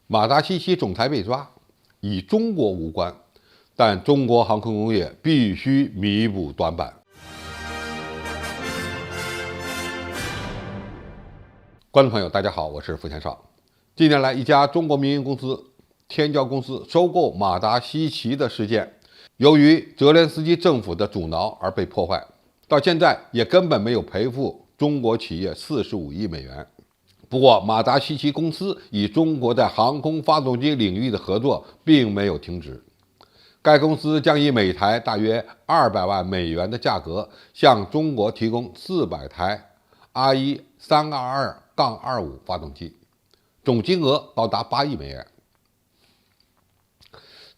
马达西奇总裁被抓，与中国无关，但中国航空工业必须弥补短板。观众朋友，大家好，我是付前少。近年来，一家中国民营公司天骄公司收购马达西奇的事件，由于泽连斯基政府的阻挠而被破坏，到现在也根本没有赔付中国企业45亿美元。不过，马达西奇公司与中国在航空发动机领域的合作并没有停止。该公司将以每台大约200万美元的价格向中国提供400台 R1-322-25 发动机，总金额高达8亿美元。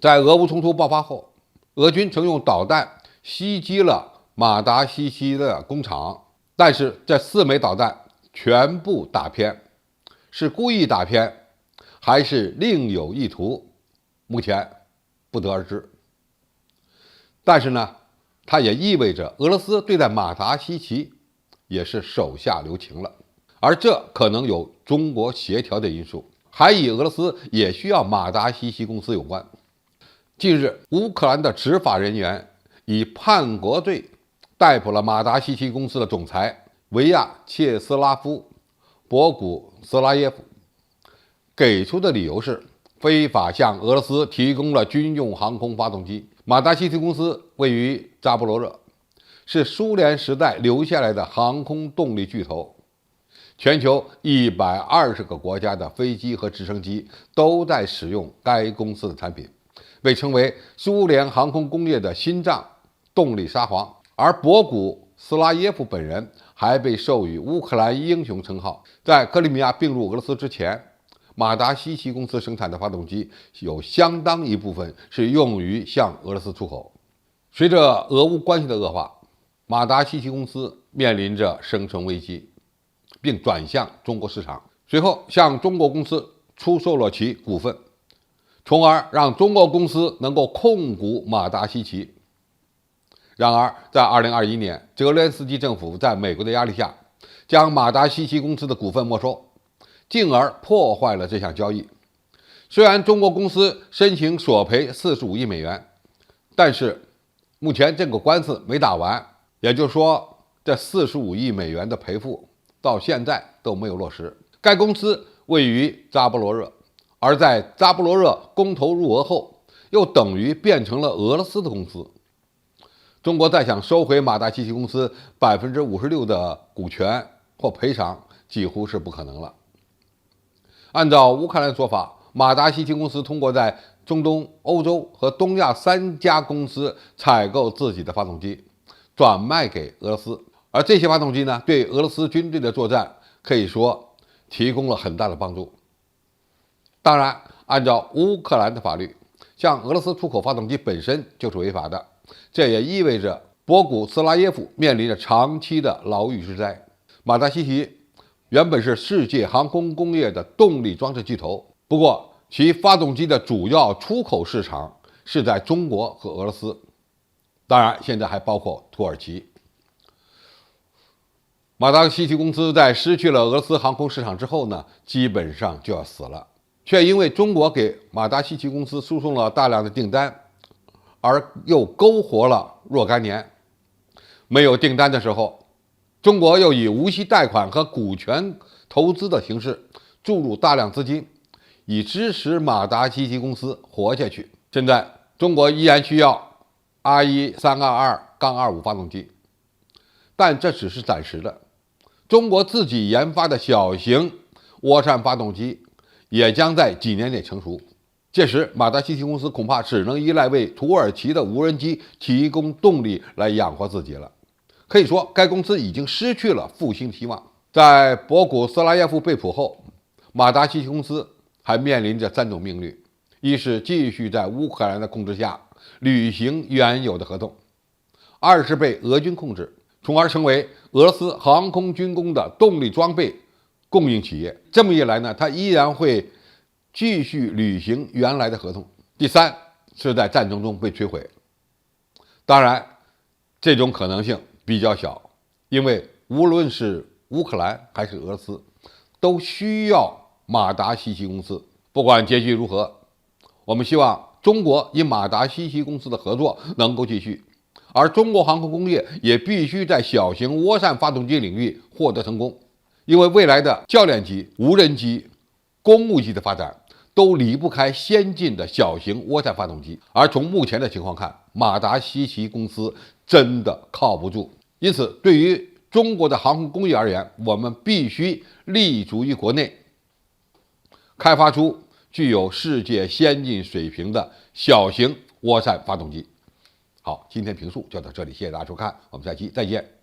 在俄乌冲突爆发后，俄军曾用导弹袭击了马达西奇的工厂，但是这4枚导弹全部打偏，是故意打偏，还是另有意图，目前不得而知。但是呢，它也意味着俄罗斯对待马达西奇也是手下留情了，而这可能有中国协调的因素，还与俄罗斯也需要马达西奇公司有关。近日，乌克兰的执法人员以叛国罪逮捕了马达西奇公司的总裁维亚切斯拉夫·博古斯拉耶夫，给出的理由是非法向俄罗斯提供了军用航空发动机。马达西奇公司位于扎波罗热，是苏联时代留下来的航空动力巨头，全球120个国家的飞机和直升机都在使用该公司的产品，被称为苏联航空工业的心脏、动力沙皇。而博古斯拉耶夫本人还被授予乌克兰英雄称号。在克里米亚并入俄罗斯之前，马达西奇公司生产的发动机有相当一部分是用于向俄罗斯出口。随着俄乌关系的恶化，马达西奇公司面临着生存危机，并转向中国市场，随后向中国公司出售了其股份，从而让中国公司能够控股马达西奇。然而，在2021年，泽连斯基政府在美国的压力下，将马达西奇公司的股份没收，进而破坏了这项交易。虽然中国公司申请索赔45亿美元，但是目前这个官司没打完，也就是说，这45亿美元的赔付到现在都没有落实。该公司位于扎波罗热，而在扎波罗热公投入俄后，又等于变成了俄罗斯的公司。中国再想收回马达西奇公司56%的股权或赔偿，几乎是不可能了。按照乌克兰的说法，马达西奇公司通过在中东、欧洲和东亚3家公司采购自己的发动机，转卖给俄罗斯。而这些发动机呢，对俄罗斯军队的作战可以说提供了很大的帮助。当然，按照乌克兰的法律，向俄罗斯出口发动机本身就是违法的。这也意味着博古斯拉耶夫面临着长期的牢狱之灾。马达西奇原本是世界航空工业的动力装置巨头，不过其发动机的主要出口市场是在中国和俄罗斯，当然现在还包括土耳其。马达西奇公司在失去了俄罗斯航空市场之后呢，基本上就要死了，却因为中国给马达西奇公司输送了大量的订单，而又勾活了若干年。没有订单的时候，中国又以无息贷款和股权投资的形式注入大量资金，以支持马达西奇公司活下去。现在中国依然需要 R1-322-25 发动机，但这只是暂时的。中国自己研发的小型涡扇发动机也将在几年内成熟，届时马达西奇公司恐怕只能依赖为土耳其的无人机提供动力来养活自己了。可以说，该公司已经失去了复兴希望。在博古斯拉耶夫被捕后，马达西奇公司还面临着3种命运：一是继续在乌克兰的控制下履行原有的合同；二是被俄军控制，从而成为俄罗斯航空军工的动力装备供应企业。这么一来呢，它依然会继续履行原来的合同。第三是在战争中被摧毁。当然，这种可能性比较小，因为无论是乌克兰还是俄罗斯，都需要马达西奇公司。不管结局如何，我们希望中国与马达西奇公司的合作能够继续，而中国航空工业也必须在小型涡扇发动机领域获得成功，因为未来的教练机、无人机、公务机的发展都离不开先进的小型涡扇发动机，而从目前的情况看，马达西奇公司真的靠不住。因此，对于中国的航空工业而言，我们必须立足于国内，开发出具有世界先进水平的小型涡扇发动机。好，今天评述就到这里，谢谢大家收看，我们下期再见。